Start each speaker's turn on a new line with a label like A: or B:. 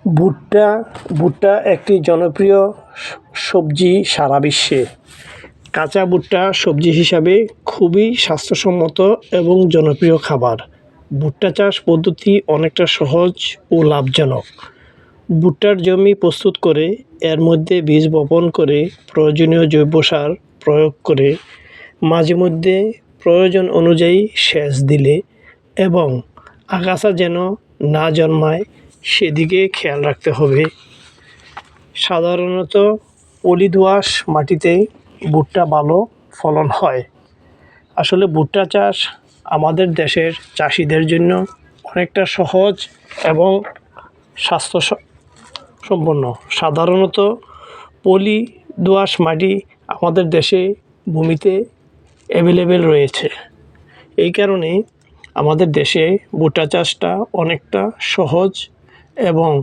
A: ভুট্টা ভুট্টা একটি জনপ্রিয় সবজি সারা বিশ্বে। কাঁচা ভুট্টা সবজি হিসাবে খুবই স্বাস্থ্যসম্মত এবং জনপ্রিয় খাবার। ভুট্টা চাষ পদ্ধতি অনেকটা সহজ ও লাভজনক। ভুট্টার জমি প্রস্তুত করে এর মধ্যে বীজ বপন করে প্রয়োজনীয় জৈব সার প্রয়োগ করে মাঝে মধ্যে প্রয়োজন অনুযায়ী সেচ দিলে এবং আগাছা যেন না জন্মায় সেদিকে খেয়াল রাখতে হবে। সাধারণত পলি দোআঁশ মাটিতে ভুট্টা ভালো ফলন হয়। আসলে ভুট্টা চাষ আমাদের দেশের চাষিদের জন্য অনেকটা সহজ এবং সম্পন্ন। সাধারণত পলি দোআঁশ মাটি আমাদের দেশে ভূমিতে অ্যাভেলেবেল রয়েছে। এই কারণে আমাদের দেশে ভুট্টা চাষটা অনেকটা সহজ এবং